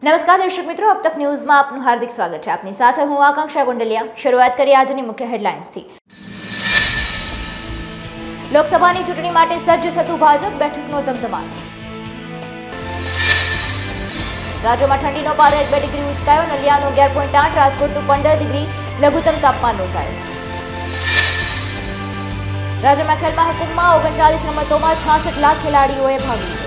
नमस्कार दर्शक मित्रों, अब तक न्यूज में आपનું हार्दिक स्वागत है। आपनी साथ હું આકાંક્ષા ગુંડલિયા। શરૂઆત કરીએ આજની મુખ્ય હેડલાઇન્સથી। લોકસભાની ચૂંટણી માટે સજ્જ થતું ભાજપ, બેઠકનો ધમધમાટ। રાજ્યમાં ઠંડીનો પારો 1-2 ડિગ્રી ઉંચકાયો। નલિયાનો 11.8, રાજકોટનું 15 ડિગ્રી લઘુત્તમ તાપમાન નોંધાયું। રાજ્યમાં ખેલ મહાકુંભમાં 39 રમતોમાં 66 લાખ ખેલાડીઓએ ભાગ લીધો।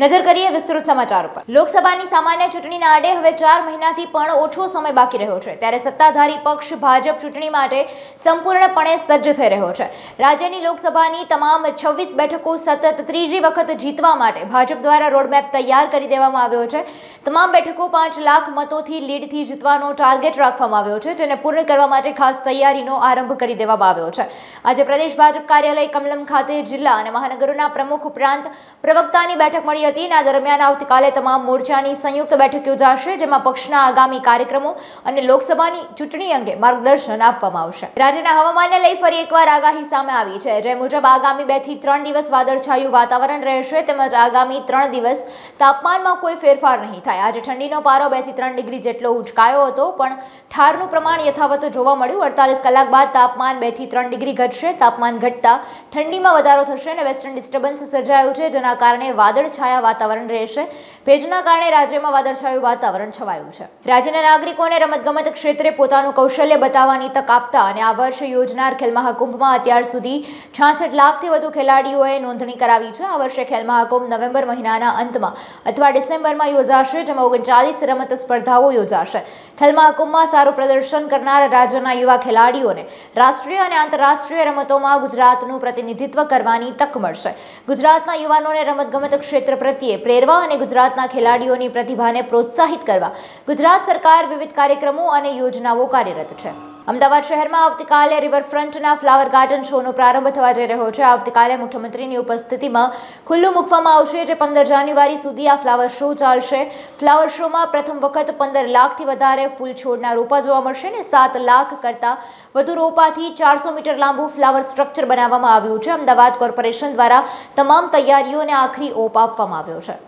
नजर करिए विस्तृत समाचारों पर। लोकसभाની સામાન્ય ચૂંટણીના આડે હવે 4 મહિનાથી પણ ઓછો સમય બાકી રહ્યો છે, ત્યારે સત્તાધારી પક્ષ ભાજપ ચૂંટણી માટે સંપૂર્ણપણે સજ્જ થઈ રહ્યો છે। રાજ્યની લોકસભાની તમામ 26 બેઠકો સતત ત્રીજી વખત જીતવા માટે ભાજપ દ્વારા રોડમેપ તૈયાર કરી દેવામાં આવ્યો છે। તમામ બેઠકો 5 લાખ મતોથી લીડથી જીતવાનો ટાર્ગેટ રાખવામાં આવ્યો છે, જેને પૂર્ણ કરવા માટે ખાસ તૈયારીનો આરંભ કરી દેવામાં આવ્યો છે। આજે પ્રદેશ ભાજપ કાર્યાલય કમલમ ખાતે જિલ્લા અને મહાનગરોના પ્રમુખ ઉપરાંત પ્રવક્તાની બેઠક મળી હતી। આ દરમિયાન આવતીકાલે તમામ મોરચાની સંયુક્ત બેઠક યોજાશે, જેમાં પક્ષના આગામી કાર્યક્રમો અને લોકસભાની ચૂંટણી અંગે માર્ગદર્શન આપવામાં આવશે। રાજ્યના હવામાનને લઈ ફરી એકવાર આગાહી સામે આવી છે, જે મુજબ આગામી 2 થી 3 દિવસ વાદળછાયું વાતાવરણ રહેશે, તેમજ આગામી 3 દિવસ તાપમાનમાં કોઈ ફેરફાર નહીં થાય। આજે ઠંડીનો પારો 2 થી 3 ડિગ્રી જેટલો ઉંચકાયો હતો, પણ ઠારનું પ્રમાણ યથાવત જોવા મળ્યું। 48 કલાક બાદ તાપમાન 2 થી 3 ડિગ્રી ઘટશે। તાપમાન ઘટતા ઠંડીમાં વધારો થશે અને વેસ્ટર્ન ડિસ્ટર્બન્સ સર્જાયું છે, જેના કારણે વાદળછાયા વાતાવરણ રહેશે। ભેજના કારણે રાજ્યમાં વાદળછાયું વાતાવરણ છવાયું છે। રાજ્યના નાગરિકોને રમતગમત ક્ષેત્રે પોતાનું કૌશલ્ય બતાવવાની તક આપતા અને આ વર્ષે યોજનાર ખેલ મહાકુંભમાં અત્યાર સુધી 66 લાખથી વધુ ખેલાડીઓએ નોંધણી કરાવી છે। આ વર્ષે ખેલ મહાકુંભ નવેમ્બર મહિનાના અંતમાં અથવા ડિસેમ્બરમાં યોજાશે, જેમાં 39 રમત સ્પર્ધાઓ યોજાશે। ખેલ મહાકુંભમાં સારું પ્રદર્શન કરનાર રાજ્યના યુવા ખેલાડીઓને રાષ્ટ્રીય અને આંતરરાષ્ટ્રીય રમતોમાં ગુજરાતનું પ્રતિનિધિત્વ કરવાની તક મળશે। ગુજરાતના યુવાનોને રમતગમત ક્ષેત્ર પ્રત્યે પ્રેરવા અને ગુજરાતના ખેલાડીઓની પ્રતિભાને પ્રોત્સાહિત કરવા ગુજરાત સરકાર વિવિધ કાર્યક્રમો અને યોજનાઓ કાર્યરત છે। અમદાવાદ શહેરમાં આવતીકાલે રિવરફ્રન્ટના ફ્લાવર ગાર્ડન શોનો પ્રારંભ થવા જઈ રહ્યો છે। આવતીકાલે મુખ્યમંત્રીની ઉપસ્થિતિમાં ખુલ્લું મૂકવામાં આવશે, જે 15 જાન્યુઆરી સુધી આ ફ્લાવર શો ચાલશે। ફ્લાવર શોમાં પ્રથમ વખત 15 લાખથી વધારે ફૂલ છોડના રોપા જોવા મળશે અને 7 લાખ કરતાં વધુ રોપાથી 400 મીટર લાંબુ ફ્લાવર સ્ટ્રક્ચર બનાવવામાં આવ્યું છે। અમદાવાદ કોર્પોરેશન દ્વારા તમામ તૈયારીઓને આખરી ઓપ આપવામાં આવ્યો છે।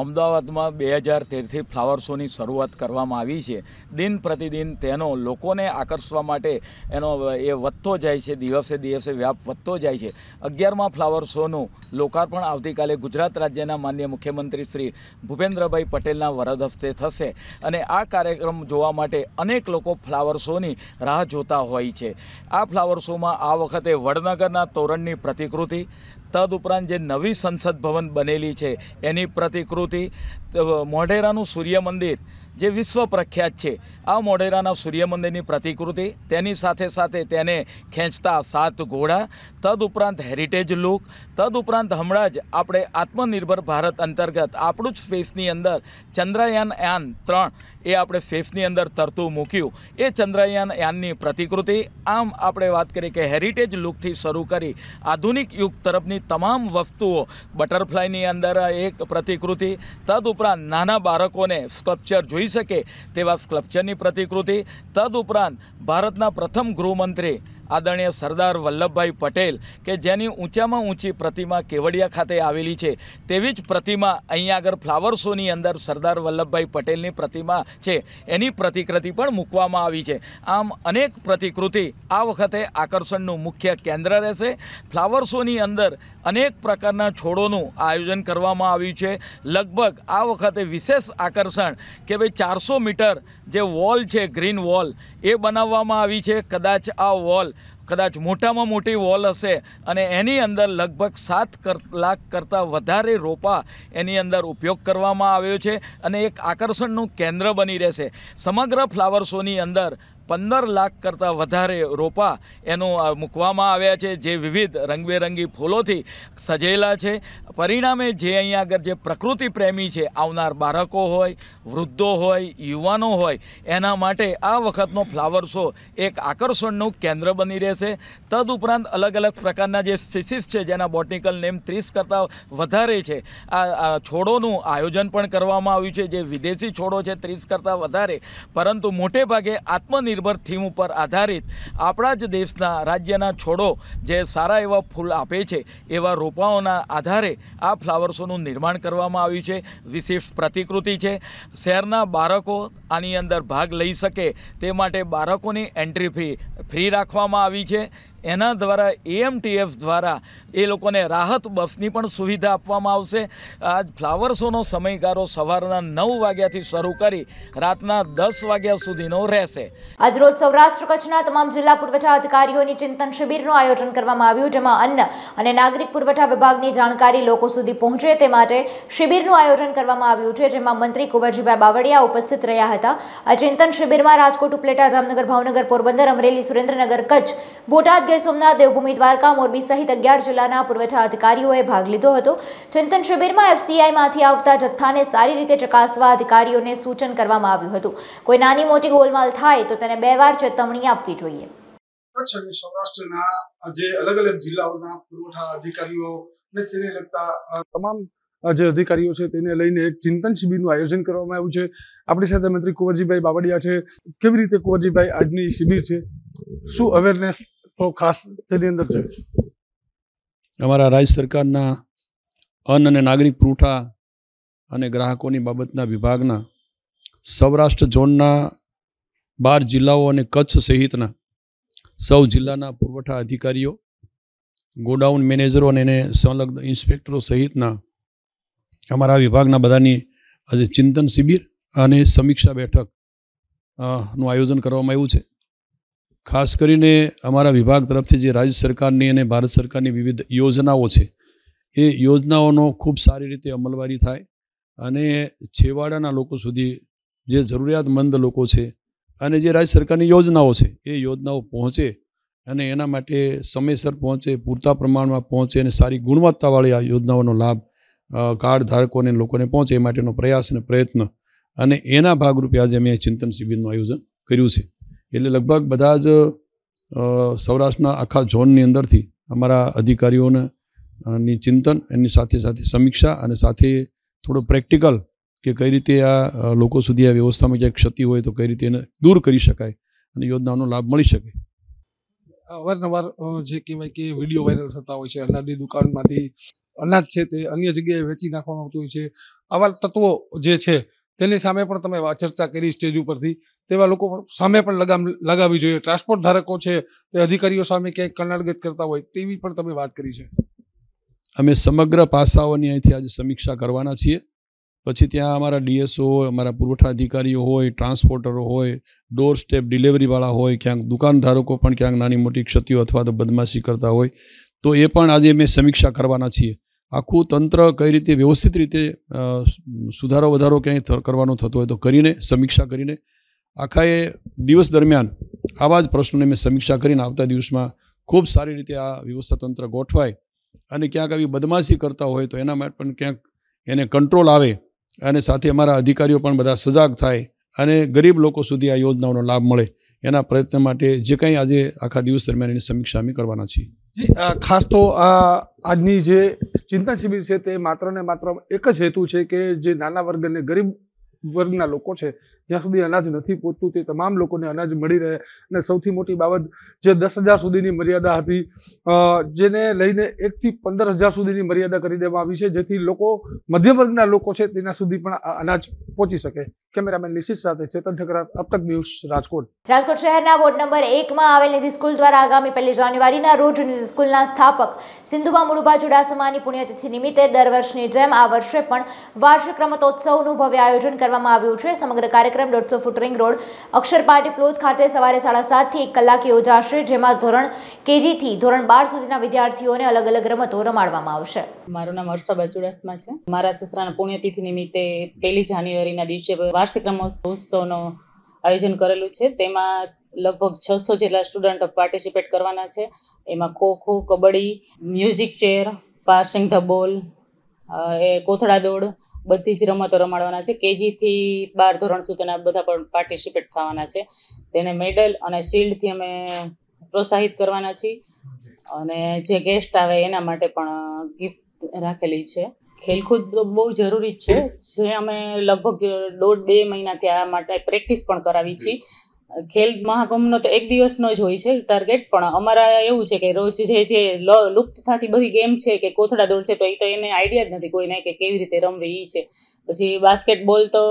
અમદાવાદમાં 2013થી ફ્લાવર શોની શરૂઆત કરવામાં આવી છે। દિન પ્રતિદિન તેનો લોકોને આકર્ષવા માટે એનો એ વધતો જાય છે, દિવસે દિવસે વ્યાપ વધતો જાય છે। 11મા ફ્લાવર શોનું લોકાર્પણ આવતીકાલે ગુજરાત રાજ્યના માનનીય મુખ્યમંત્રી શ્રી ભૂપેન્દ્રભાઈ પટેલના વરદ હસ્તે થશે અને આ કાર્યક્રમ જોવા માટે અનેક લોકો ફ્લાવર શોની રાહ જોતા હોય છે। આ ફ્લાવર શોમાં આ વખતે વડનગરના તોરણની પ્રતિકૃતિ, તદુપરાંત જે નવી સંસદ ભવન બનેલી છે એની પ્રતિકૃતિ, મોઢેરાનું સૂર્ય મંદિર જે વિશ્વ પ્રખ્યાત છે, આ મોઢેરાના સૂર્ય મંદિરની પ્રતિકૃતિ, તેની સાથે સાથે તેને ખેંચતા 7 ઘોડા, તદુપરાંત હેરિટેજ લુક, તદુપરાંત હમણાં જ આપણે આત્મનિર્ભર ભારત અંતર્ગત આપણું જ સ્પેસની અંદર ચંદ્રયાન 3 એ આપણે સ્પેસની અંદર તરતું મૂક્યું, એ ચંદ્રયાન યાનની પ્રતિકૃતિ। આમ આપણે વાત કરીએ કે હેરિટેજ લુકથી શરૂ કરી આધુનિક યુગ તરફની તમામ વસ્તુઓ, બટરફ્લાયની અંદર એક પ્રતિકૃતિ, તદુપરાંત નાના બાળકોને સ્કલ્પચર જોઈ શકે તેવા સ્કલ્પચરની પ્રતિકૃતિ, તદુપરાંત ભારતના પ્રથમ ગૃહમંત્રી આદરણીય સરદાર વલ્લભભાઈ પટેલ કે જેની ઊંચામાં ઊંચી પ્રતિમા કેવડિયા ખાતે આવેલી છે, તેવી જ પ્રતિમા અહીંયા આગળ ફ્લાવર શોની અંદર સરદાર વલ્લભભાઈ પટેલની પ્રતિમા છે એની પ્રતિકૃતિ પણ મૂકવામાં આવી છે। આમ અનેક પ્રતિકૃતિ આ વખતે આકર્ષણનું મુખ્ય કેન્દ્ર રહેશે। ફ્લાવર શોની અંદર અનેક પ્રકારના છોડોનું આયોજન કરવામાં આવ્યું છે। લગભગ આ વખતે વિશેષ આકર્ષણ કે ભાઈ 400 મીટર જે વોલ છે, ગ્રીન વોલ, એ બનાવવામાં આવી છે। કદાચ આ વોલ મોટામાં મોટી વોલ હશે અને એની અંદર લગભગ 7 લાખ કરતાં વધારે રોપા એની અંદર ઉપયોગ કરવામાં આવ્યો છે અને એક આકર્ષણનું કેન્દ્ર બની રહેશે। સમગ્ર ફ્લાવર શોની અંદર 15 લાખ કરતાં વધારે રોપા એનું મૂકવામાં આવ્યા છે, જે વિવિધ રંગબેરંગી ફૂલોથી સજેલા છે। પરિણામે જે અહીંયા આગળ જે પ્રકૃતિ પ્રેમી છે, આવનાર બાળકો હોય, વૃદ્ધો હોય, યુવાનો હોય, એના માટે આ વખતનો ફ્લાવર શો એક આકર્ષણનું કેન્દ્ર બની રહેશે। તદુપરાંત અલગ અલગ પ્રકારના જે સ્પીસીસ છે જેના બોટનિકલ નેમ 30 કરતાં વધારે છે, આ છોડોનું આયોજન પણ કરવામાં આવ્યું છે, જે વિદેશી છોડો છે 30 કરતાં વધારે, પરંતુ મોટે ભાગે આત્મનિર્ભર આત્મનિર્ભર થીમ ઉપર આધારિત આપણા જ દેશના રાજ્યના છોડો જે સારા એવા ફૂલ આપે છે એવા રોપાઓના આધારે આ ફ્લાવર શોનું નિર્માણ કરવામાં આવ્યું છે. વિશિષ્ટ પ્રતિકૃતિ છે. શહેરના બાળકો આની અંદર ભાગ લઈ શકે તે માટે બાળકોની એન્ટ્રી ફ્રી રાખવામાં આવી છે. એના દ્વારા AMTF દ્વારા એ લોકોને રાહત બસની પણ સુવિધા આપવામાં આવશે. આ ફ્લાવર શોનો સમયગાળો સવારના 9 વાગ્યાથી શરૂ કરી રાતના 10 વાગ્યા સુધીનો રહેશે. આજરોજ સૌરાષ્ટ્ર કચ્છના તમામ જિલ્લા પુરવઠા અધિકારીઓની ચિંતન શિબિરનું આયોજન કરવામાં આવ્યું, જેમાં અન્ન અને નાગરિક પુરવઠા વિભાગની જાણકારી લોકો સુધી પહોંચે તે માટે શિબિરનું આયોજન કરવામાં આવ્યું છે, જેમાં મંત્રી કુંવરજીભાઈ બાવળિયા ઉપસ્થિત રહ્યા હતા. આ ચિંતન શિબિરમાં રાજકોટ, ઉપલેટા, જામનગર, ભાવનગર, પોરબંદર, અમરેલી, સુરેન્દ્રનગર, કચ્છ, બોટાદ, ગીર સોમનાથ, દેવભૂમિ, દ્વારકા, મોરબી સહિત 11 જિલ્લાના પુરવઠા અધિકારીઓએ ભાગ લીધો હતો. ચિંતન શિબિરમાં FCIમાંથી આવતા જથ્થાને સારી રીતે ચકાસવા અધિકારીઓને સૂચન કરવામાં આવ્યું હતું. કોઈ નાની મોટી ગોલમાલ થાય તો તેને 2 વાર ચેતવણી આપવી જોઈએ. કચ્છ અને સૌરાષ્ટ્રના જે અલગ અલગ જિલ્લાઓના પુરવઠા અધિકારીઓ ને તેને લગતા તમામ જે અધિકારીઓ છે તેને લઈને એક ચિંતન શિબિરનું આયોજન કરવામાં આવ્યું છે. આપણી સાથે મંત્રી કુંવરજીભાઈ બાવળિયા છે. કેવી રીતે કુંવરજીભાઈ આજની શિબિર છે, શું અવેરનેસ તો ખાસ તેની અંદર છે? અમારા રાજ્ય સરકારના અન્ન અને નાગરિક પુરવઠા અને ગ્રાહકોની બાબતના વિભાગના સૌરાષ્ટ્ર ઝોનના 12 જિલ્લાઓ અને કચ્છ સહિતના સૌ જિલ્લાના પુરવઠા અધિકારીઓ, ગોડાઉન મેનેજરો અને એને સંલગ્ન ઇન્સ્પેક્ટરો સહિતના અમારા વિભાગના બધાની આજે ચિંતન શિબિર અને સમીક્ષા બેઠક નું આયોજન કરવામાં આવ્યું છે. ખાસ કરીને અમારા વિભાગ તરફથી જે રાજ્ય સરકારની અને ભારત સરકારની વિવિધ યોજનાઓ છે એ યોજનાઓનો ખૂબ સારી રીતે અમલવારી થાય અને છેવાડાના લોકો સુધી જે જરૂરિયાતમંદ લોકો છે અને જે રાજ્ય સરકારની યોજનાઓ છે એ યોજનાઓ પહોંચે અને એના માટે સમયસર પહોંચે, પૂરતા પ્રમાણમાં પહોંચે અને સારી ગુણવત્તાવાળી આ યોજનાઓનો લાભ કાર્ડ ધારકોને લોકોને પહોંચે એ માટેનો પ્રયાસ અને પ્રયત્ન અને એના ભાગરૂપે આજે અમે ચિંતન શિબિરનું આયોજન કર્યું છે. એટલે લગભગ બધા જ સૌરાષ્ટ્રના આખા ઝોનની અંદરથી અમારા અધિકારીઓની ચિંતન, એની સાથે સાથે સમીક્ષા અને સાથે થોડું પ્રેક્ટિકલ કે કઈ રીતે આ લોકો સુધી આ વ્યવસ્થામાં ક્યાંક ક્ષતિ હોય તો કઈ રીતે એને દૂર કરી શકાય અને યોજનાઓનો લાભ મળી શકે. અવારનવાર જે કહેવાય કે વિડીયો વાયરલ થતા હોય છે, અનાજની દુકાનમાંથી અનાજ છે તે અન્ય જગ્યાએ વેચી નાખવામાં આવતું હોય છે. આવા તત્વો જે છે તેની સામે પણ તમે ચર્ચા કરી સ્ટેજ ઉપરથી, તેવા લોકો સામે પણ લગામ લગાવવી જોઈએ. ટ્રાન્સપોર્ટ ધારકો છે તે અધિકારીઓ સામે ક્યાંક કનડગત કરતા હોય તેવી પણ તમે વાત કરી છે. અમે સમગ્ર પાસાઓની અહીંથી આજે સમીક્ષા કરવાના છીએ. પછી ત્યાં અમારા DSO હોય, અમારા પુરવઠા અધિકારીઓ હોય, ટ્રાન્સપોર્ટરો હોય, ડોર સ્ટેપ ડિલિવરીવાળા હોય, ક્યાંક દુકાનધારકો પણ ક્યાંક નાની મોટી ક્ષતિઓ અથવા તો બદમાશી કરતા હોય તો એ પણ આજે અમે સમીક્ષા કરવાના છીએ. આખું તંત્ર કઈ રીતે વ્યવસ્થિત રીતે સુધારો વધારો ક્યાંય કરવાનો થતો હોય તો કરીને સમીક્ષા કરીને આખા એ દિવસ દરમિયાન આવા જ પ્રશ્નોને મેં સમીક્ષા કરીને આવતા દિવસમાં ખૂબ સારી રીતે આ વ્યવસ્થા તંત્ર ગોઠવાય અને ક્યાંક આવી બદમાશી કરતા હોય તો એના માટે પણ ક્યાંક એને કંટ્રોલ આવે અને સાથે અમારા અધિકારીઓ પણ બધા સજાગ થાય અને ગરીબ લોકો સુધી આ યોજનાઓનો લાભ મળે એના પ્રયત્ન માટે જે કંઈ આજે આખા દિવસ દરમિયાન એની સમીક્ષા અમે કરવાના છીએ. ખાસ તો આજની જે ચિંતન શિબિર છે તે માત્ર ને માત્ર એક જ હેતુ છે કે જે નાના વર્ગ અને ગરીબ વર્ગના લોકો છે જ્યાં સુધી અનાજ નથી પહોંચતું તે તમામ લોકોને અનાજ મળી રહે. અને સૌથી મોટી બાબત જે 10,000 સુધીની મર્યાદા હતી જેને લઈને 1 થી 15,000 સુધીની મર્યાદા કરી દેવામાં આવી છે, જેથી લોકો મધ્યમ વર્ગના લોકો છે તેના સુધી પણ અનાજ પહોંચી શકે. કેમેરામેન નિશિત સાથે ચેતન ઠકરાર, અબ તક ન્યૂઝ, રાજકોટ. રાજકોટ શહેરના વોર્ડ નંબર 1માં આવેલ નિધિ સ્કૂલ દ્વારા આગામી 1 જાન્યુઆરીના રોજ નિધિ સ્કૂલના સ્થાપક સિંધુબા મુળુબા ચુડાસમાની પુણ્યતિથિ નિમિત્તે દર વર્ષની જેમ આ વર્ષે પણ વાર્ષિક રમતોત્સવનું ભવ્ય આયોજન કરવામાં આવ્યું છે. સમગ્ર કાર્યક્રમ 150 ફૂટ રિંગ રોડ અક્ષર પાર્ટી પ્લોટ ખાતે સવારે 7:30 થી 1 કલાકે યોજાશે, જેમાં ધોરણ KG થી ધોરણ 12 સુધીના વિદ્યાર્થીઓને અલગ અલગ રમતો રમાડવામાં આવશે. મારું નામ હર્ષાબા ચુડાસમા છે. મારા સસરાના પુણ્યતિથિ નિમિત્તે 1 જાન્યુઆરીના દિવસે વાર્ષિક રમતોત્સવનું આયોજન કરેલું છે. તેમાં લગભગ 600 જેટલા સ્ટુડન્ટ પાર્ટિસિપેટ કરવાના છે. એમાં kho kho, kabaddi, music chair, passing the ball, કોથળા દોડ, બધી જ રમતો રમાડવાના છે. KG થી 12 ધોરણ સુધીના બધા પણ પાર્ટિસિપેટ થવાના છે. તેને મેડલ અને શિલ્ડથી અમે પ્રોત્સાહિત કરવાના છીએ અને જે ગેસ્ટ આવે એના માટે પણ ગિફ્ટ રાખેલી છે. ખેલકૂદ બહુ જરૂરી છે, જે અમે લગભગ 1.5-2 મહિનાથી આ માટે પ્રેક્ટિસ પણ કરાવી છીએ ખેલ મહાકુંભનો તો 1 દિવસનો જ હોય છે ટાર્ગેટ, પણ અમારા એવું છે કે રોજ જે લુપ્ત થતી બધી ગેમ છે કે કોથળા દોડ છે તો એ તો એને આઈડિયા જ નથી કોઈને કે કેવી રીતે રમવી એ છે. પછી બાસ્કેટબોલ તો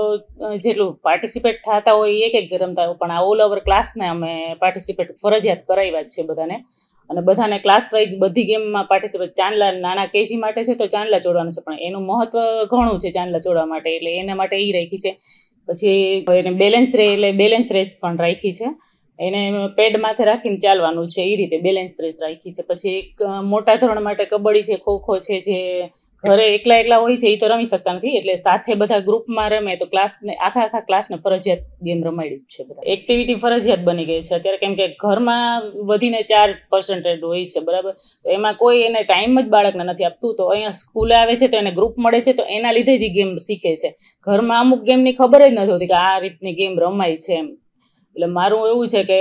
જેટલું પાર્ટિસિપેટ થતા હોય એક રમતા હોય, પણ આ ઓલ ઓવર ક્લાસને અમે પાર્ટિસિપેટ ફરજિયાત કરાવ્યા જ છે બધાને, અને બધાને ક્લાસ વાઇઝ બધી ગેમમાં પાર્ટિસિપેટ. ચાંદલા નાના કેજી માટે છે તો ચાંદલા ચોડવાનું છે, પણ એનું મહત્વ ઘણું છે ચાંદલા ચોડવા માટે, એટલે એના માટે એ રાખી છે. પછી એને બેલેન્સ રેસ પણ રાખી છે, એને પેડ માથે રાખીને ચાલવાનું છે, એ રીતે બેલેન્સ રેસ રાખી છે. પછી મોટા ધોરણ માટે કબડ્ડી છે, ખોખો છે, જે ઘરે એકલા હોય છે એ તો રમી શકતા નથી, એટલે સાથે બધા ગ્રુપમાં રમે તો ક્લાસને આખા ક્લાસને ફરજિયાત ગેમ રમાડી છે. બધા એક્ટિવિટી ફરજિયાત બની ગઈ છે અત્યારે, કેમ કે ઘરમાં વધીને 4% હોય છે, બરાબર, તો એમાં કોઈ એને ટાઈમ જ બાળકને નથી આપતું. તો અહીંયા સ્કૂલે આવે છે તો એને ગ્રુપ મળે છે, તો એના લીધે જ ગેમ શીખે છે. ઘરમાં અમુક ગેમની ખબર જ નથી હોતી કે આ રીતની ગેમ રમાય છે એમ. એટલે મારું એવું છે કે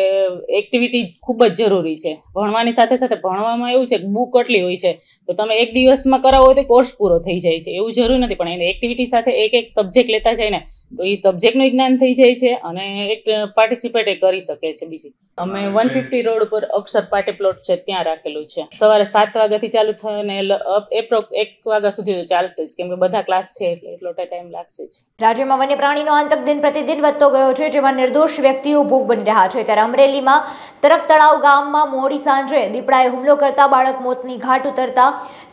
એક્ટિવિટી ખૂબ જ જરૂરી છે. ભણવાની સાથે સાથે ભણવામાં એવું છે કે બુક કેટલી હોય છે, તો તમે 1 દિવસમાં કરાવો તો કોર્સ પૂરો થઈ જાય છે એવું જરૂરી નથી, પણ એને એક્ટિવિટી સાથે એક સબ્જેક્ટ લેતા જાય ને તો એ સબ્જેક્ટનું જ્ઞાન થઈ જાય છે અને એક પાર્ટિસિપેટ કરી શકે છે. બીજી અમે 150 રોડ ઉપર અક્ષર પાર્ટી પ્લોટ છે ત્યાં રાખેલું છે. સવારે 7 વાગ્યાથી ચાલુ થઈને એપ્રોક્સ 1 વાગ્યા સુધી તો ચાલશે જ, કેમ કે બધા ક્લાસ છે એટલે એટલો ટાઈમ લાગશે જ. રાજ્યમાં વન્ય પ્રાણીનો આતંક દિન પ્રતિદિન વધતો ગયો છે, જેમાં નિર્દોષ વ્યક્તિઓ ભોગ બની રહ્યા છે. ત્યારે અમરેલીમાં તરક તળાવ ગામમાં મોડી સાંજે દીપડાએ હુમલો કરતા બાળક મોતની ઘાટ ઉતરતા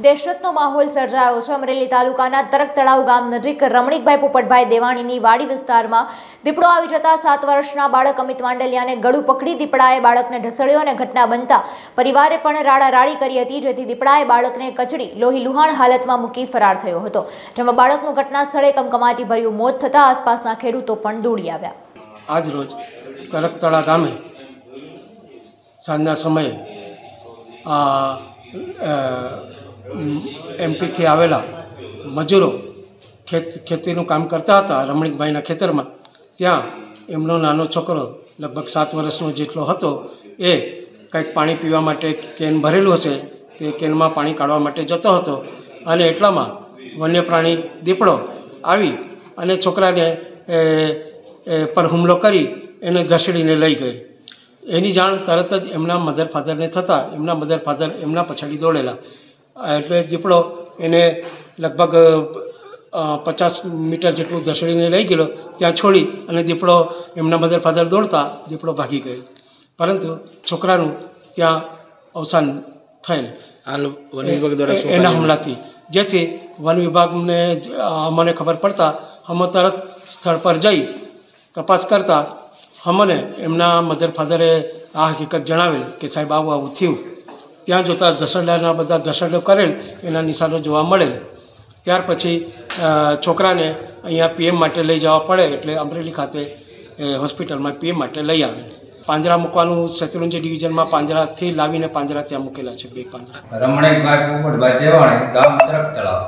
દહેશતનો માહોલ સર્જાયો છે. અમરેલી તાલુકાના તરક તળાવ ગામ નજીક રમણીકભાઈ પોપટભાઈ દેવાણીની વાડી વિસ્તારમાં દીપડો આવી જતા 7 વર્ષના બાળક અમિત માંડલિયાને ગળું પકડી દીપડાએ બાળકને ઢસડ્યો અને ઘટના બનતા પરિવારે પણ રાડારાડી કરી હતી, જેથી દીપડાએ બાળકને કચડી લોહી લુહાણ હાલતમાં મૂકી ફરાર થયો હતો, જેમાં બાળકનું ઘટના સ્થળે કમકમાટી ભર્યું મોત થતા આસપાસના ખેડૂતો પણ દોડી આવ્યા. આજ રોજ તરકતળા ગામે સાંજના સમયે એમપીથી આવેલા મજૂરો ખેતીનું કામ કરતા હતા રમણીકભાઈના ખેતરમાં. ત્યાં એમનો નાનો છોકરો લગભગ 7 વર્ષનો જેટલો હતો, એ કંઈક પાણી પીવા માટે કેન ભરેલું હશે તે કેનમાં પાણી કાઢવા માટે જતો હતો, અને એટલામાં વન્ય પ્રાણી દીપડો આવી અને છોકરાને પર હુમલો કરી એને ધસડીને લઈ ગઈ. એની જાણ તરત જ એમના મધર ફાધરને થતાં એમના મધર ફાધર એમના પછાડી દોડેલા, એટલે દીપડો એને લગભગ 50 મીટર જેટલું ધસડીને લઈ ગયેલો. ત્યાં છોડી અને દીપડો એમના મધર ફાધર દોડતા દીપડો ભાગી ગયો, પરંતુ છોકરાનું ત્યાં અવસાન થયેલ એના હુમલાથી. જેથી વન વિભાગને અમને ખબર પડતા અમે તરત સ્થળ પર જઈ તપાસ કરતા અમને એમના મધર ફાધરે આ હકીકત જણાવેલ કે સાહેબ આવું થયું. ત્યાં જોતાં ધસરડાના બધા ધસરડો કરેલ એના નિશાનો જોવા મળેલ. ત્યાર પછી છોકરાને અહીંયા પીએમ માટે લઈ જવા પડે એટલે અમરેલી ખાતે હોસ્પિટલમાં પીએમ માટે લઈ આવેલ. પાંજરા મૂકવાનું શેત્રુંજી ડિવિઝનમાં પાંજરાથી લાવીને પાંજરા ત્યાં મૂકેલા છે, 2 પાંજરા. રમણીકભાઈ પોપટભાઈ દેવાણી, ગામ તરક તળાવ.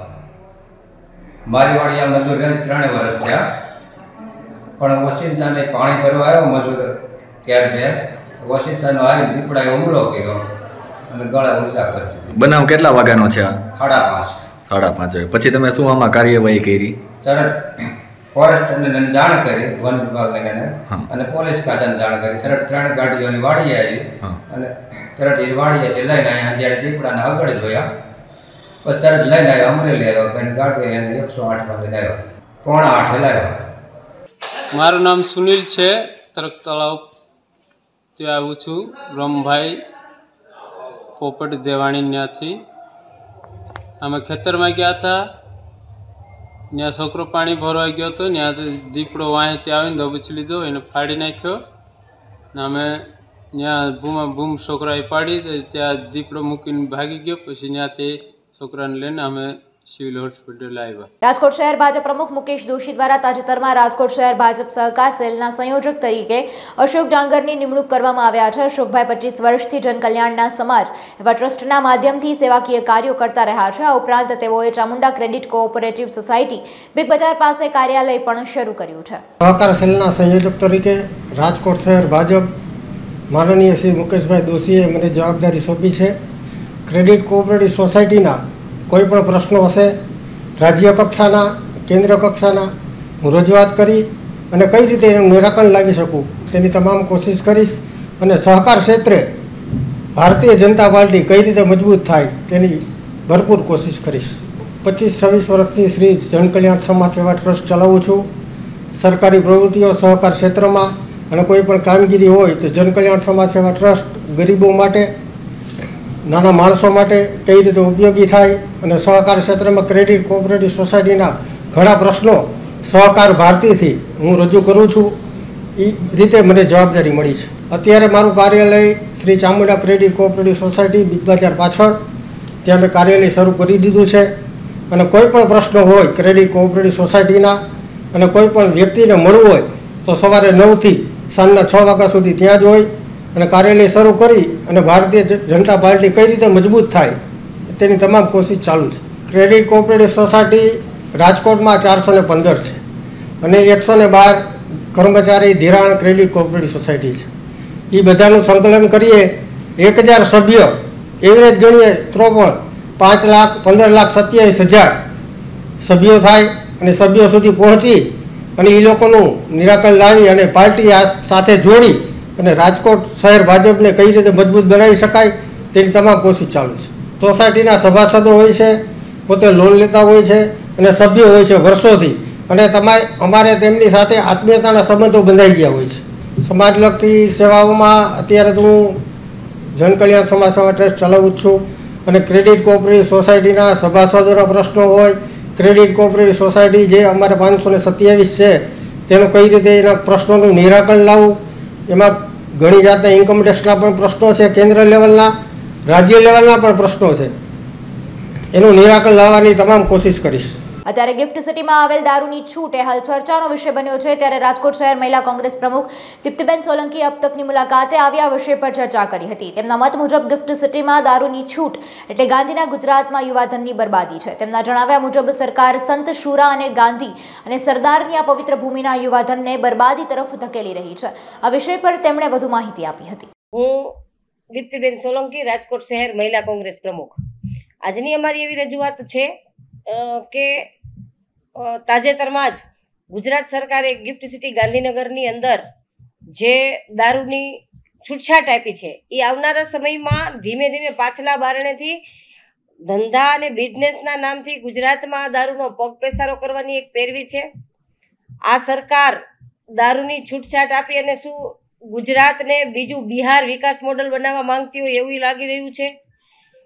મારી વાડી આ મજૂર 3 વર્ષ થયા, પણ વોશિંગ્ટનને પાણી ભરવા આવ્યો મજૂર ક્યારે વોશિંગ્ટનનો આવી દીપડાએ હુમલો કર્યો અને ગળા ઊંચા કરી દીધી. બનાવ કેટલા વાગ્યાનો છે? 5:30. 5:30 વાગે. પછી તમે શું આમાં કાર્યવાહી કરી? તરત ફોરેસ્ટરને જાણ કરી, વન વિભાગને અને પોલીસ ખાતાને જાણ કરી. તરત 3 ગાડીઓની વાડી આવી અને તરત એ વાડીએથી લઈને અહીંયા જ્યારે દીપડાને આગળ જોયા બસ તરત લઈને આવ્યા, અમરેલી આવ્યા. ઘણી ગાડી એને 108માં લઈને આવ્યા, 7:45 લાવ્યા. મારું નામ સુનિલ છે, તરક તળાવ ત્યાં આવું છું. રમભાઈ પોપટ દેવાણી ત્યાંથી અમે ખેતરમાં ગયા હતા, ત્યાં છોકરો પાણી ભરવા ગયો હતો, ત્યાં દીપડો વાંહેથી આવીને દબોચી લીધો, એને ફાડી નાખ્યો ને અમે ત્યાં બૂમ છોકરાએ પાડી, ત્યાં દીપડો મૂકીને ભાગી ગયો. પછી ત્યાંથી છોકરાને લઈને અમે સિવિલ હોસ્પિટલ આવ્યા. રાજકોટ શહેર ભાજપ પ્રમુખ મુકેશ દોશી દ્વારા તાજેતરમાં રાજકોટ શહેર ભાજપ સહકાર સેલના સંયોજક તરીકે અશોક ડાંગરની નિમણૂક કરવામાં આવ્યા છે. અશોકભાઈ 25 વર્ષથી જનકલ્યાણના સમાજ એવા ટ્રસ્ટના માધ્યમથી સેવાકીય કાર્યો કરતા રહ્યા છે. આ ઉપરાંત તેઓએ Chamunda credit cooperative society big બજાર પાસે કાર્યાલય પણ શરૂ કર્યું છે. સહકાર સેલના સંયોજક તરીકે રાજકોટ શહેર ભાજપ માનનીય શ્રી મુકેશભાઈ દોશીએ મને જવાબદારી સોંપી છે. ક્રેડિટ કોઓપરેટિવ સોસાયટીના કોઈ પણ પ્રશ્નો હશે રાજ્ય કક્ષાના, કેન્દ્ર કક્ષાના હું રજૂઆત કરી અને કઈ રીતે એનું નિરાકરણ લાવી શકું તેની તમામ કોશિશ કરીશ અને સહકાર ક્ષેત્રે ભારતીય જનતા પાર્ટી કઈ રીતે મજબૂત થાય તેની ભરપૂર કોશિશ કરીશ. 25-26 વર્ષથી શ્રી જનકલ્યાણ સમાજ સેવા ટ્રસ્ટ ચલાવું છું. સરકારી પ્રવૃત્તિઓ સહકાર ક્ષેત્રમાં અને કોઈ પણ કામગીરી હોય તો જનકલ્યાણ સમાજ સેવા ટ્રસ્ટ ગરીબો માટે, નાના માણસો માટે કઈ રીતે ઉપયોગી થાય અને સહકાર ક્ષેત્રમાં ક્રેડિટ કોઓપરેટિવ સોસાયટીના ઘણા પ્રશ્નો સહકાર ભારતીથી હું રજૂ કરું છું. એ રીતે મને જવાબદારી મળી છે. અત્યારે મારું કાર્યાલય Shri Chamunda credit cooperative society big બજાર પાછળ, ત્યાં મેં કાર્યાલય શરૂ કરી દીધું છે. અને કોઈ પણ પ્રશ્નો હોય ક્રેડિટ કોઓપરેટિવ સોસાયટીના અને કોઈ પણ વ્યક્તિને મળવું હોય તો સવારે 9થી સાંજના 6 વાગ્યા સુધી ત્યાં જ હોય અને કાર્યાલય શરૂ કરી અને ભારતીય જનતા પાર્ટી કઈ રીતે મજબૂત થાય તેની તમામ કોશિશ ચાલુ છે. ક્રેડિટ કોઓપરેટિવ સોસાયટી રાજકોટમાં 415 છે અને 112 કર્મચારી ધિરાણ ક્રેડિટ કોઓપરેટિવ સોસાયટી છે. એ બધાનું સંકલન કરીએ 1000 સભ્ય એવરેજ ગણીએ તો પણ 5,15,27,000 સભ્યો થાય અને સભ્યો સુધી પહોંચી અને એ લોકોનું નિરાકરણ લાવી અને પાર્ટી આ સાથે જોડી અને રાજકોટ શહેર ભાજપને કઈ રીતે મજબૂત બનાવી શકાય તેની તમામ કોશિશ ચાલુ છે. સોસાયટીના સભાસદો હોય છે, પોતે લોન લેતા હોય છે અને સભ્યો હોય છે વર્ષોથી, અને અમારે તેમની સાથે આત્મીયતાના સંબંધો બંધાઈ ગયા હોય છે. સમાજલક્ષી સેવાઓમાં અત્યારે તો હું જનકલ્યાણ સમાજ સેવા ટ્રસ્ટ ચલાવું જ છું અને ક્રેડિટ કોઓપરેટિવ સોસાયટીના સભાસદોના પ્રશ્નો હોય, ક્રેડિટ કોઓપરેટિવ સોસાયટી જે અમારે 527 છે તેનું કઈ રીતે એના પ્રશ્નોનું નિરાકરણ લાવવું, એમાં ઘણી જાતના ઇન્કમ ટેક્સના પણ પ્રશ્નો છે, કેન્દ્ર લેવલના, રાજ્ય લેવલના પણ પ્રશ્નો છે. એનું નિરાકરણ લાવવાની તમામ કોશિશ કરીશ. અત્યારે ગિફ્ટ સિટીમાં આવેલ દારૂની છૂટ એ હાલ ચર્ચાનો વિષય બન્યો છે. ત્યારે રાજકોટ શહેર મહિલા કોંગ્રેસ પ્રમુખ દીપ્તિબેન સોલંકી અબ તકની મુલાકાતે આવ્યા વિષય પર ચર્ચા કરી હતી. તેમના મત મુજબ ગિફ્ટ સિટીમાં દારૂની છૂટ એટલે ગાંધીના ગુજરાતમાં યુવાધનની બરબાદી છે. તેમના જણાવ્યા મુજબ સરકાર સંત શુરા અને ગાંધી અને સરદારની આ પવિત્ર ભૂમિના યુવાધનને બરબાદી તરફ ધકેલી રહી છે. આ વિષય પર તેમણે વધુ માહિતી આપી હતી. હું દીપ્તિબેન સોલંકી, રાજકોટ શહેર મહિલા કોંગ્રેસ પ્રમુખ. આજની અમારી એવી રજૂઆત છે કે તાજેતરમાં જ ગુજરાત સરકારે ગિફ્ટ સિટી ગાંધીનગરની અંદર જે દારૂની છૂટછાટ આપી છે એ આવનારા સમયમાં ધીમે ધીમે પાછલા બારણેથી ધંધા અને બિઝનેસના નામથી ગુજરાતમાં દારૂનો પગપેસારો કરવાની એક પેરવી છે. આ સરકાર દારૂની છૂટછાટ આપી અને શું ગુજરાતને બીજું બિહાર વિકાસ મોડલ બનાવવા માંગતી હોય એવું લાગી રહ્યું છે.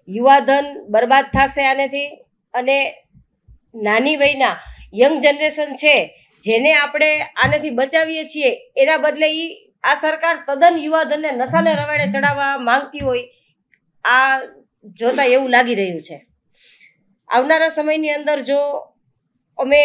યુવાધન બરબાદ થશે આનેથી અને નાની વયના યંગ જનરેશન છે જેને આપણે આનાથી બચાવીએ છીએ એના બદલે આ સરકાર તદ્દન યુવાધનને નશાને રવાડે ચડાવવા માંગતી હોય આ જોતા એવું લાગી રહ્યું છે. આવનારા સમયની અંદર જો અમે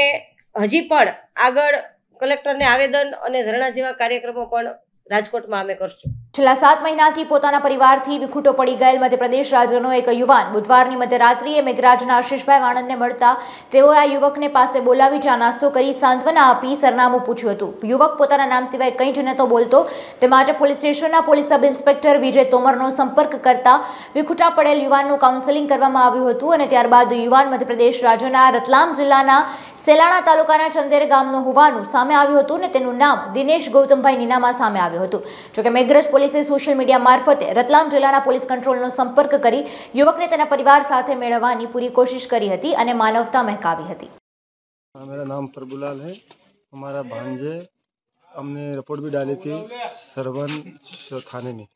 હજી પણ આગળ કલેક્ટરને આવેદન અને ધરણા જેવા કાર્યક્રમો પણ રાજકોટમાં અમે કરશું. છેલ્લા 7 મહિનાથી પોતાના પરિવારથી વિખૂટો પડી ગયેલ મધ્યપ્રદેશ રાજ્યનો એક યુવાન બુધવારની મધ્યરાત્રિએ મેઘરાજના આશીષભાઈ વાણંદને મળતા તેઓએ આ યુવકને પાસે બોલાવી ચા નાસ્તો કરી સાંત્વના આપી સરનામું પૂછ્યું હતું. યુવક પોતાના નામ સિવાય કંઈ જ નહોતો બોલતો. તે માટે પોલીસ સ્ટેશનના પોલીસ સબ ઇન્સ્પેક્ટર વિજય તોમરનો સંપર્ક કરતા વિખૂટા પડેલ યુવાનનું કાઉન્સેલિંગ કરવામાં આવ્યું હતું અને ત્યારબાદ યુવાન મધ્યપ્રદેશ રાજ્યના રતલામ જિલ્લાના સેલાણા તાલુકાના ચંદેર ગામનો હોવાનું સામે આવ્યું હતું અને તેનું નામ દિનેશ ગૌતમભાઈ નીનામાં સામે આવ્યું હતું. જોકે મેઘરજ પોલીસે સોશિયલ મીડિયા મારફતે રતલામ જિલ્લાના પોલીસ કંટ્રોલનો સંપર્ક કરી યુવકને તેના પરિવાર સાથે મેળવવાની પૂરી કોશિશ કરી હતી અને માનવતા મહેકાવી હતી. मेरा नाम प्रभुलाल है. हमारा भांजे हमने रिपोर्ट भी डाली थी सरवन थाने में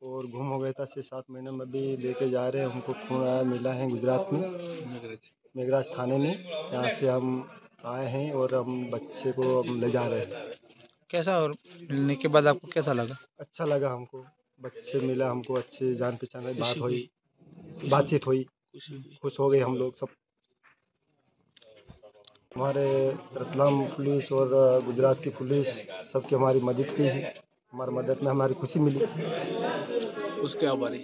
और गुम हो गया था 6-7 महीने में. अभी लेके जा रहे हैं, हमको फोन आया मिला है गुजरात में मेघराज थाने में. यहाँ से हम आए हैं और हम बच्चे को हम ले जा रहे हैं. कैसा और मिलने के बाद आपको कैसा लगा? अच्छा लगा हमको, बच्चे मिला हमको, अच्छे जान पहचान बात हुई, बातचीत हुई, खुश हो गए हम लोग सब. हमारे रतलाम पुलिस और गुजरात की पुलिस सबकी हमारी मदद की है. हमारी मदद में हमारी खुशी मिली. उसके आभारी।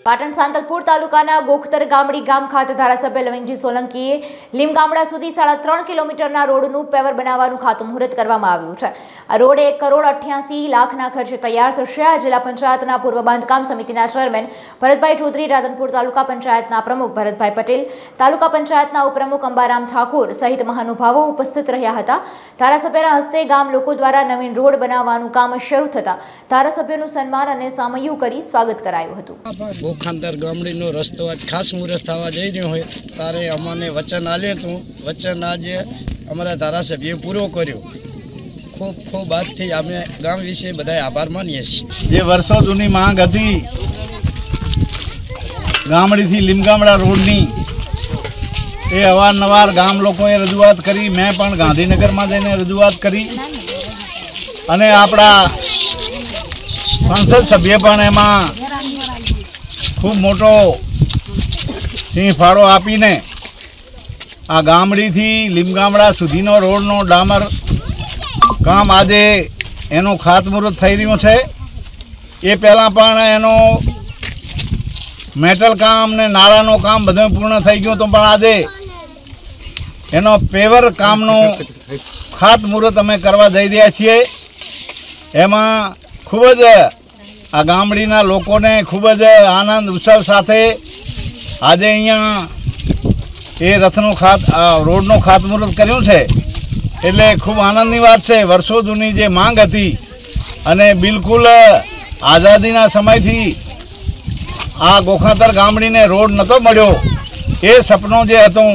પાટણ સાંતલપુર તાલુકાના ગોખતર ગામડી ગામ ખાતે ધારાસભ્ય લવિંગજી સોલંકીએ લીમગામડા સુધી 3.5 કિલોમીટરના રોડનું પેવર બનાવવાનું ખાતમુહૂર્ત કરવામાં આવ્યું છે. આ રોડ 1,88,00,000ના ખર્ચે તૈયાર થશે. આ જિલ્લા પંચાયતના પૂર્વ બાંધકામ સમિતિના ચેરમેન ભરતભાઈ ચૌધરી, રાધનપુર તાલુકા પંચાયતના પ્રમુખ ભરતભાઈ પટેલ, તાલુકા પંચાયતના ઉપપ્રમુખ અંબારામ ઠાકોર સહિત મહાનુભાવો ઉપસ્થિત રહ્યા હતા. ધારાસભ્યના હસ્તે ગામ લોકો દ્વારા નવીન રોડ બનાવવાનું કામ શરૂ થતા ધારાસભ્યનું સન્માન અને સામૈયું કરી સ્વાગત કરાયું હતું. ગોખાંતર ગામડીનો રસ્તો આજ ખાસ મુહૂર્ત થવા જઈ રહ્યો હોય ત્યારે અમને વચન આપ્યું હતું. વચન આજે અમારા ધારાસભ્યએ પૂરો કર્યો. ખૂબ ખૂબ આજથી અમે ગામ વિશે બધા આભાર માનીએ છીએ. જે વર્ષો જૂની માંગ હતી ગામડીથી લીમગામડા રોડની, એ અવારનવાર ગામ લોકોએ રજૂઆત કરી. મેં પણ ગાંધીનગરમાં જઈને રજૂઆત કરી અને આપણા સંસદ સભ્ય પણ એમાં ખૂબ મોટો સિંહ ફાળો આપીને આ ગામડીથી લીમગામડા સુધીનો રોડનો ડામર કામ આજે એનું ખાતમુહૂર્ત થઈ રહ્યું છે. એ પહેલાં પણ એનો મેટલ કામ ને નાળાનું કામ બધું પૂર્ણ થઈ ગયું હતું, પણ આજે એનો પેવર કામનું ખાતમુહૂર્ત અમે કરવા જઈ રહ્યા છીએ. એમાં ખૂબ જ આ ગામડીના લોકોને ખૂબ જ આનંદ ઉત્સવ સાથે આજે અહીંયા એ રથનું રોડનું ખાતમુહૂર્ત કર્યું છે. એટલે ખૂબ આનંદની વાત છે. વર્ષો જૂની જે માંગ હતી અને બિલકુલ આઝાદીના સમયથી આ ગોખાતર ગામડીને રોડ નહોતો મળ્યો, એ સપનું જે હતું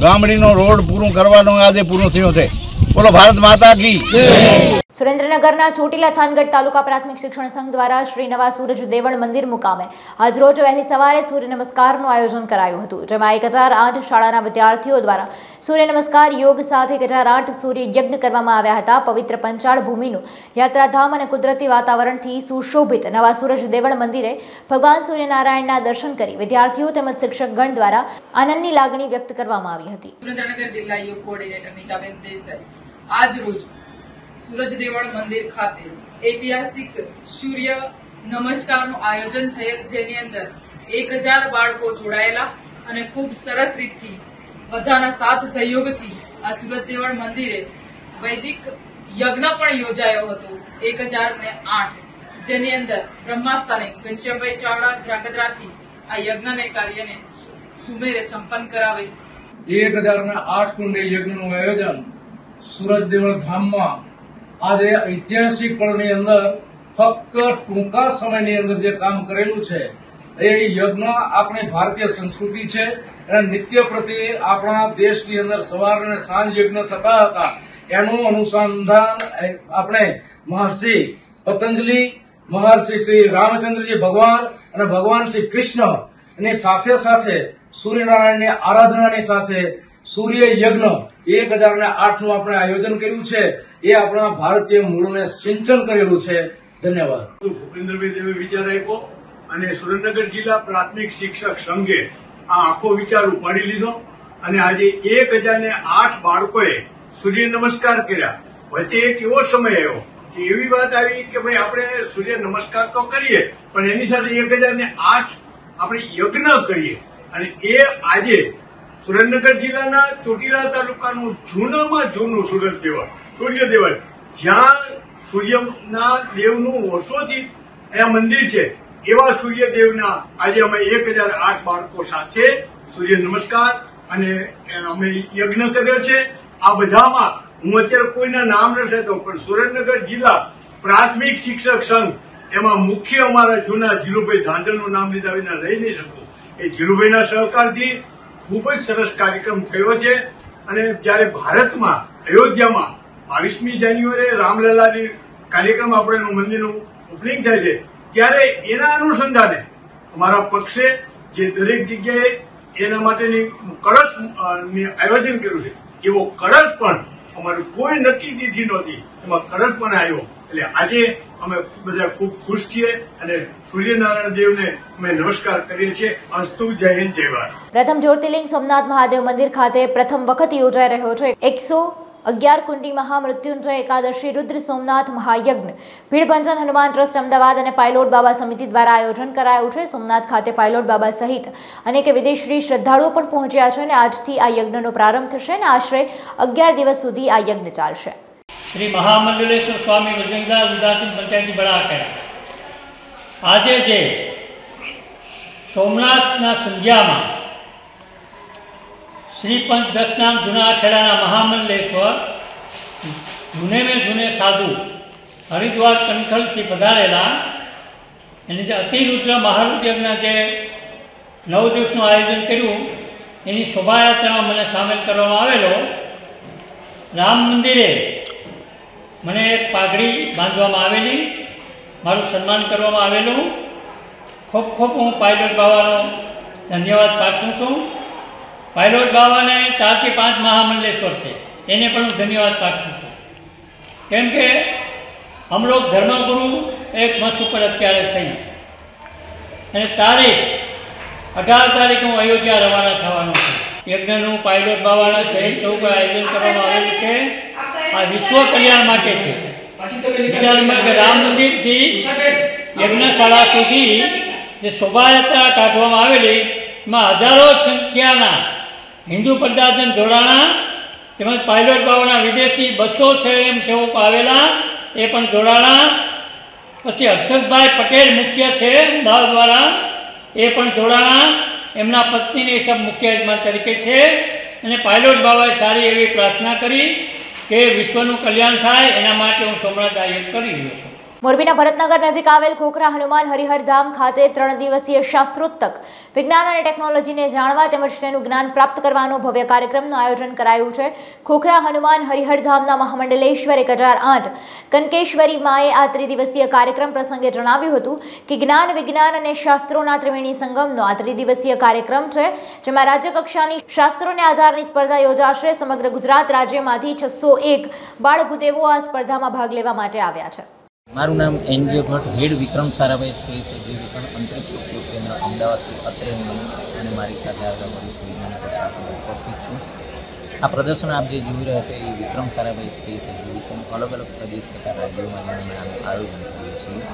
ગામડીનો રોડ પૂરું કરવાનું આજે પૂરું થયું છે. બોલો ભારત માતા કી. સુરેન્દ્રનગરના ચોટીલા થાનગઢ તાલુકા પ્રાથમિક શિક્ષણ સંઘ દ્વારા શ્રી નવા સૂરજ દેવળ મંદિર મુકામે આજરોજ વહેલી સવારે સૂર્ય નમસ્કારનું આયોજન કરાયું હતું, જેમાં 1008 શાળાના વિદ્યાર્થીઓ દ્વારા સૂર્ય નમસ્કાર યોગ સાથે 1008 સૂર્ય યજ્ઞ કરવામાં આવ્યા હતા. પવિત્ર પંચાળ ભૂમિનું યાત્રાધામ અને કુદરતી વાતાવરણથી સુશોભિત નવા સૂરજ દેવળ મંદિરે ભગવાન સૂર્યનારાયણના દર્શન કરી વિદ્યાર્થીઓ તેમજ શિક્ષકગણ દ્વારા આનંદની લાગણી વ્યક્ત કરવામાં આવી હતી. સુરેન્દ્રનગર જિલ્લા યુગ કોઓર્ડિનેટર નીતાબેન દેસાઈ આજ રોજ સૂરજ દેવળ મંદિર ખાતે ઐતિહાસિક સૂર્ય નમસ્કારનું આયોજન થયેલ, જેની અંદર 1000 બાળકો જોડાયેલા અને ખૂબ સરસ રીતથી બધાના સાથ સહયોગથી આ સૂરજ દેવળ મંદિરે વૈદિક યજ્ઞ પણ યોજાયો હતો 1008, જેની અંદર બ્રહ્માસ્થાને ઘનશ્યામભાઈ ચાવડા ધ્રાંગધ્રાથી આ યજ્ઞને કાર્યને સુમેરે સંપન્ન કરાવેલ. 1008 કુંડી યજ્ઞનું આયોજન સૂરજ દેવળ ધામમાં આજે ઐતિહાસિક પળની અંદર ફક્ત ટૂંકા સમયની અંદર જે કામ કરેલું છે એ યજ્ઞ આપણી ભારતીય સંસ્કૃતિ છે. અને નિત્ય પ્રત્યે આપણા દેશની અંદર સવાર અને સાંજ યજ્ઞ થતા હતા. એનું અનુસંધાન આપણે મહર્ષિ પતંજલિ, મહર્ષિ શ્રી રામચંદ્રજી ભગવાન અને ભગવાન શ્રી કૃષ્ણ એની સાથે સાથે સૂર્યનારાયણની આરાધનાની સાથે સૂર્ય યજ્ઞ 1008નું આપણે આયોજન કર્યું છે. એ આપણા ભારતીય મૂળને સિંચન કરેલું છે. ધન્યવાદ. ભૂપેન્દ્રભાઈ દેવે વિચાર આપ્યો અને સુરેન્દ્રનગર જિલ્લા પ્રાથમિક શિક્ષક સંઘે આ આખો વિચાર ઉપાડી લીધો અને આજે 1008 બાળકોએ સૂર્ય નમસ્કાર કર્યા. વચ્ચે એક એવો સમય આવ્યો કે એવી વાત આવી કે ભાઈ આપણે સૂર્ય નમસ્કાર તો કરીએ પણ એની સાથે 1008 આપણે યજ્ઞ કરીએ. અને એ આજે સુરેન્દ્રનગર જિલ્લાના ચોટીલા તાલુકાનું જૂનામાં જૂનું સૂર્ય દેવળ, જ્યાં સૂર્યના દેવનું વર્ષોથી અહીંયા મંદિર છે, એવા સૂર્યદેવના આજે અમે 1008 બાળકો સાથે સૂર્ય નમસ્કાર અને અમે યજ્ઞ કર્યો છે. આ બધામાં હું અત્યારે કોઈના નામ નથી લેતો, પણ સુરેન્દ્રનગર જિલ્લા પ્રાથમિક શિક્ષક સંઘ એમાં મુખ્ય અમારા જૂના જીલુભાઈ ધાંધલનું નામ લીધા વિના રહી નહીં શકું. એ જીલુભાઈના સહકારથી ખૂબ જ સરસ કાર્યક્રમ થયો છે. અને જ્યારે ભારતમાં અયોધ્યામાં 22મી જાન્યુઆરીએ રામલલાની કાર્યક્રમ આપણે મંદિરનું ઓપનિંગ થાય છે, ત્યારે એના અનુસંધાને અમારા પક્ષે જે દરેક જગ્યાએ એના માટેની કળશની આયોજન કર્યું છે, એવો કળશ પણ અમારું કોઈ નક્કી તિથિ નહોતી, એમાં કળશ પણ આવ્યો. એટલે આજે અમે બધા ખૂબ ખુશ છીએ અને સૂર્યનારાયણ દેવને અમે નમસ્કાર કરીએ છીએ. અસ્તુ. જય હિન્દ, જય ભારત. પ્રથમ જ્યોતિર્લિંગ સોમનાથ મહાદેવ મંદિર ખાતે પ્રથમ વખત યોજાઈ રહ્યો છે 11 કુંડી મહામૃત્યુંજય એકાદશી રુદ્ર સોમનાથ મહાયજ્ઞ ભીડભંજન હનુમાન ટ્રસ્ટ અમદાવાદ અને પાયલોટ બાબા સમિતિ દ્વારા આયોજન કરાયું છે। સોમનાથ ખાતે પાયલોટ બાબા સહિત અનેક વિદેશી શ્રદ્ધાળુઓ પણ પહોંચ્યા છે અને આજથી આ યજ્ઞનો પ્રારંભ થશે અને આશરે 11 દિવસ સુધી આ યજ્ઞ ચાલશે। श्री महामंडलेश्वर स्वामी बजरंगदास उदासीन पंचायती बड़ाखेड़ा आज सोमनाथ संध्या में श्री पंच दशनाम जूना खेड़ा महामंडलेश्वर जूने में जूने साधु हरिद्वार कंठल थी पधारेला अतिरुद्र महारुद्र यज्ञ जे 9 दिवसનું आयोजन કર્યું એની શોભાયાત્રામાં મને સામેલ કરવામાં આવેલો। રામ મંદિરે મને એક પાઘડી બાંધવામાં આવેલી, મારું સન્માન કરવામાં આવેલું। ખૂબ ખૂબ હું પાયલોટ બાવાનો ધન્યવાદ પાઠવું છું। પાયલોટ બાવાને 4 થી 5 महामंडलेश्वर છે એને પણ હું ધન્યવાદ પાઠવું છું, કેમ કે हम लोग धर्मगुरु एक मंच पर અત્યારે છે અને તારીખ 18 તારીખે હું અયોધ્યા રવાના થવાનો છું। યજ્ઞનું પાયલોટ બાવાના સહિત સૌ કોઈ આયોજન કરવામાં આવેલું છે। આ વિશ્વ કલ્યાણ માટે છે। બીજા નંબર કે રામ મંદિરથી યજ્ઞશાળા સુધી જે શોભાયાત્રા કાઢવામાં આવેલી એમાં હજારો સંખ્યાના હિન્દુ પ્રજાજન જોડાણા, તેમજ પાયલોટ બાવાના વિદેશી 200 સ્વયંસેવકો આવેલા એ પણ જોડાણા। પછી હર્ષદભાઈ પટેલ મુખ્ય છે અમદાવાદવાળા એ પણ જોડાણા, એમના પત્નીને સબ મુખ્ય યજમાન તરીકે છે। અને પાયલોટ બાબાએ સારી એવી પ્રાર્થના કરી કે વિશ્વનું કલ્યાણ થાય એના માટે હું સોમનાથ આયોજન કરી રહ્યો છું। મોરબીના ભરતનગર નજીક આવેલ ખોખરા હનુમાન હરિહર ધામ ખાતે 3 દિવસીય શાસ્ત્રોત્તક વિજ્ઞાન અને ટેકનોલોજીને જાણવા તેમજ તેનું જ્ઞાન પ્રાપ્ત કરવાનો ભવ્ય કાર્યક્રમનું આયોજન કરાયું છે। ખોખરા હનુમાન હરિહર ધામના મહામંડલેશ્વર 1008 કનકેશ્વરી માએ આ ત્રિદિવસીય કાર્યક્રમ પ્રસંગે જણાવ્યું હતું કે જ્ઞાન વિજ્ઞાન અને શાસ્ત્રોના ત્રિવેણી સંગમનો આ ત્રિદિવસીય કાર્યક્રમ છે, જેમાં રાજ્યકક્ષાની શાસ્ત્રોને આધારની સ્પર્ધા યોજાશે। સમગ્ર ગુજરાત રાજ્યમાંથી 601 બાળભૂદેવો આ સ્પર્ધામાં ભાગ લેવા માટે આવ્યા છે। મારું નામ એનજીઓ ભટ્ટ, હેડ વિક્રમ સારાભાઈ સ્પેસ એક્ઝિબિશન અંતરિક્ષ ઉપયોગ કેન્દ્ર અમદાવાદથી અત્રે હું અને મારી સાથે આવેલા વરિષ્ઠ વૈજ્ઞાનિકો સાથે ઉપસ્થિત છું। આ પ્રદર્શન આપ જે જોઈ રહ્યા છો એ વિક્રમ સારાભાઈ સ્પેસ એક્ઝિબિશન અલગ અલગ પ્રદેશ તથા રાજ્યોમાં જઈને આનું આયોજન કરીએ છીએ।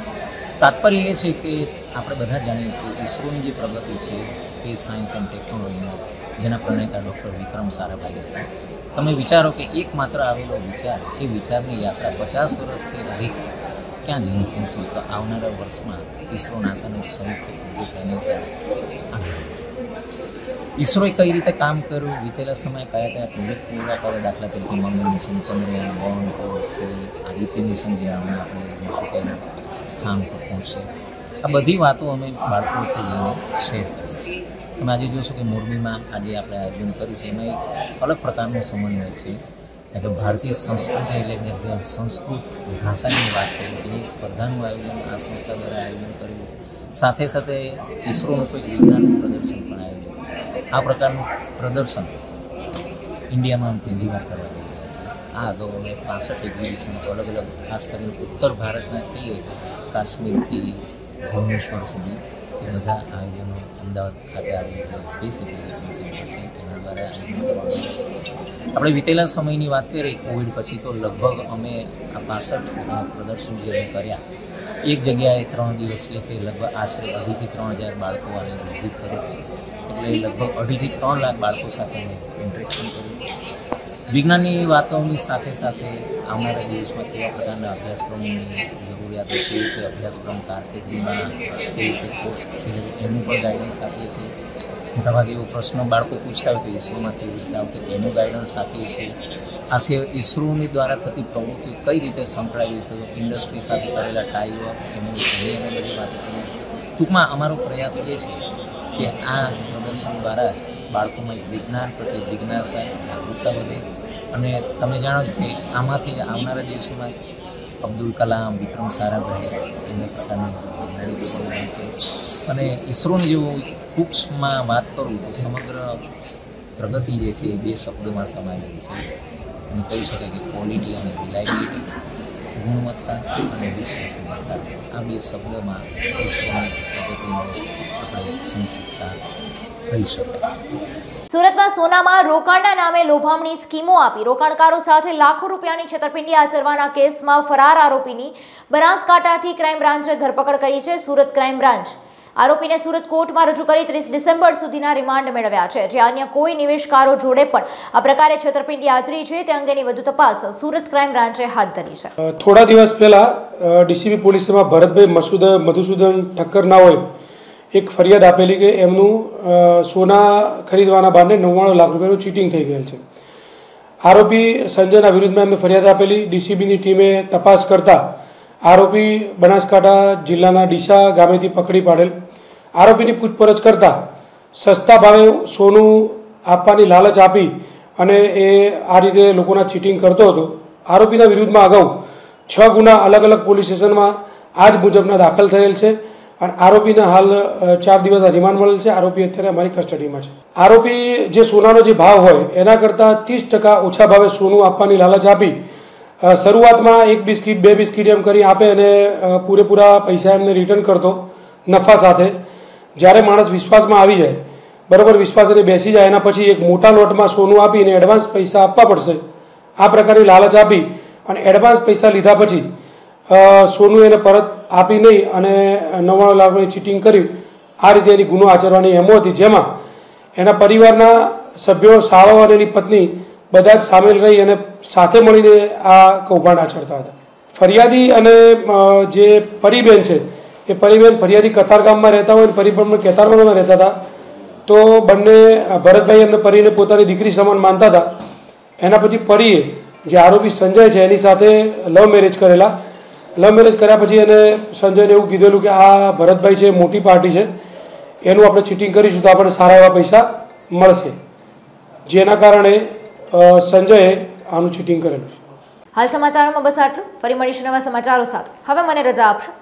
તાત્પર્ય એ છે કે આપણે બધા જાણીએ કે ઈસરોની જે પ્રગતિ છે સ્પેસ સાયન્સ એન્ડ ટેકનોલોજીમાં, જેના પ્રણેતા ડૉક્ટર વિક્રમ સારાભાઈ હતા। તમે વિચારો કે એકમાત્ર આવેલો વિચાર, એ વિચારની યાત્રા 50 વર્ષથી અધિક ક્યાં જઈને પહોંચી, તો આવનારા વર્ષમાં ઈસરો નાસાનું સંયુક્ત પ્રોજેક્ટ એની સાથે ઈસરોએ કઈ રીતે કામ કર્યું, વીતેલા સમયે કયા કયા પ્રોજેક્ટ પૂરા કરે, દાખલા તરીકે મંગળ મિશન, ચંદ્રયાન 1 કે આદિત્ય મિશન જે આપણે જોઈશું કે સ્થાન પર પહોંચશે। આ બધી વાતો અમે બાળકોથી જઈને શેર કરીએ। તમે આજે જોશો કે મોરબીમાં આજે આપણે આયોજન કર્યું છે એમાં એક અલગ પ્રકારનો સમન્વય છે, એટલે ભારતીય સંસ્કૃતિ એટલે સંસ્કૃત ભાષાની વાત કરી એ સ્પર્ધાનું આયોજન આ સંસ્થા દ્વારા આયોજન કર્યું। સાથે સાથે ઈસરોનું કોઈ વિજ્ઞાનનું પ્રદર્શન પણ આયોજન કર્યું। આ પ્રકારનું પ્રદર્શન ઇન્ડિયામાં પહેલી વાર કરવા જઈ રહ્યા છે। આ અગાઉ અમે 65 એક્ઝિબિશન અલગ અલગ, ખાસ કરીને ઉત્તર ભારતના કહીએ કાશ્મીરથી ભુવનેશ્વર સુધી એ બધા આયોજનો અમદાવાદ ખાતે આવેલું સ્પેસ એપ્લિકેશન સેન્ટર છે એના દ્વારા આયોજન કરવામાં આપણે વીતેલા સમયની વાત કરીએ કોવિડ પછી તો લગભગ અમે આ 65 પ્રદર્શન જે અમે કર્યા, એક જગ્યાએ 3 દિવસ એટલે લગભગ આશરે 2,000 થી 3,000 બાળકો આને વિઝિટ કર્યું, એટલે લગભગ 2.5 થી 3 લાખ બાળકો સાથે અમે ઇન્ટરેક્શન કર્યું। વિજ્ઞાનની વાતોની સાથે સાથે આવનારા દિવસમાં કેવા પ્રકારના અભ્યાસક્રમોની જરૂરિયાત હોય, કેવી રીતે અભ્યાસક્રમ કારકિર્દીમાં કેવી રીતે કોર્સ એનું પણ ગાઈડન્સ આપીએ છીએ। મોટાભાગે એવો પ્રશ્ન બાળકો પૂછતા હોય કે ઈસરોમાં કેવી રીતે આવતું, એનું ગાઈડન્સ આપીએ છીએ। આ સિવાય ઈસરોની દ્વારા થતી પ્રવૃત્તિ કઈ રીતે સંકળાયેલી તો ઇન્ડસ્ટ્રી સાથે કરેલા ટાઈઅપ એનું અમે બધી વાતો કરીએ। ટૂંકમાં અમારો પ્રયાસ એ છે કે આ પ્રદર્શન દ્વારા બાળકોમાં વિજ્ઞાન પ્રત્યે જિજ્ઞાસા, જાગૃતતા વધે અને તમે જાણો છો કે આમાંથી આવનારા દિવસોમાં અબ્દુલ કલામ, વિક્રમ સારાભાઈ એના પ્રકારના વૈજ્ઞાનિકો પણ બનશે। અને ઈસરોની જો ટૂંકમાં વાત કરું તો સમગ્ર પ્રગતિ જે છે એ 2 શબ્દોમાં સમાયેલી છે અને કહી શકાય કે ક્વોલિટી અને રિલાયબિલિટી, ગુણવત્તા અને વિશ્વસનીયતા, આ 2 શબ્દોમાં ઈસરોની પ્રગતિનો આપણે સંક્ષિપ્ત સાર કહી શકાય। સુરતમાં સોનામાં રોકાણના નામે લોભામણી સ્કીમો આપી રોકાણકારો સાથે લાખો રૂપિયાની છેતરપિંડી આચરવાના કેસમાં ફરાર આરોપીની બનાસકાંઠાથી ક્રાઇમ બ્રાન્ચે ધરપકડ કરી છે. સુરત ક્રાઇમ બ્રાન્ચ આરોપીને સુરત કોર્ટમાં રજૂ કરી 30 ડિસેમ્બર સુધીના રિમાન્ડ મેળવ્યા છે. જે અન્ય કોઈ નિવેશકારો જોડે પણ આ પ્રકારે છેતરપિંડી આચરી છે તે અંગેની વધુ તપાસ સુરત ક્રાઇમ બ્રાન્ચે હાથ ધરી છે. થોડા દિવસ પહેલા ડીસીબી પોલીસમાં ભરતભાઈ મધુસૂદન ઠક્કર ના હોય એક ફરિયાદ આપેલી કે એમનું સોના ખરીદવાના બહાને 99 લાખ રૂપિયાનું ચીટિંગ થઈ ગયેલ છે. આરોપી સંજયના વિરુદ્ધમાં એમને ફરિયાદ આપેલી. ડીસીબીની ટીમે તપાસ કરતા આરોપી બનાસકાંઠા જિલ્લાના ડીસા ગામેથી પકડી પાડેલ. આરોપીની પૂછપરછ કરતા સસ્તા ભાવે સોનું આપવાની લાલચ આપી અને એ આ રીતે લોકોના ચીટિંગ કરતો હતો. આરોપીના વિરુદ્ધમાં અગાઉ 6 ગુના અલગ અલગ પોલીસ સ્ટેશનમાં આ જ મુજબના દાખલ થયેલ છે અને આરોપીને હાલ 4 દિવસના રિમાન્ડ મળેલ છે. આરોપી અત્યારે અમારી કસ્ટડીમાં છે. આરોપી જે સોનાનો જે ભાવ હોય એના કરતાં 30% ઓછા ભાવે સોનું આપવાની લાલચ આપી શરૂઆતમાં 1 બિસ્કીટ 2 બિસ્કીટ એમ કરી આપે અને પૂરેપૂરા પૈસા એમને રિટર્ન કરતો નફા સાથે. જ્યારે માણસ વિશ્વાસમાં આવી જાય, બરાબર વિશ્વાસ એને બેસી જાય, એના પછી એક મોટા લોટમાં સોનું આપીને એડવાન્સ પૈસા આપવા પડશે આ પ્રકારની લાલચ આપી અને એડવાન્સ પૈસા લીધા પછી સોનું એને પરત આપી નહીં અને 99 લાખની ચીટિંગ કર્યું. આ રીતે એની ગુનો આચરવાની એમો હતી, જેમાં એના પરિવારના સભ્યો, સાળો અને એની પત્ની બધા જ સામેલ રહી અને સાથે મળીને આ કૌભાંડ આચરતા હતા. ફરિયાદી અને જે પરીબેન છે એ પરીબેન ફરિયાદી કતારગામમાં રહેતા હોય અને પરીબેન કેતારગામમાં રહેતા હતા. તો બંને ભરતભાઈ એમને પરીને પોતાની દીકરી સમાન માનતા હતા. એના પછી પરીએ જે આરોપી સંજય છે એની સાથે લવ મેરેજ કરેલા. લવ મેરેજ કર્યા પછી એને સંજયને એવું કીધેલું કે આ ભરતભાઈ છે મોટી પાર્ટી છે, એનું આપણે ચીટિંગ કરીશું તો આપણને સારા એવા પૈસા મળશે, જેના કારણે સંજયે આનું ચીટિંગ કરેલું છે. હાલ સમાચારોમાં બસ આટલું. ફરી મળીશું નવા સમાચારો સાથે. હવે મને રજા આપશો.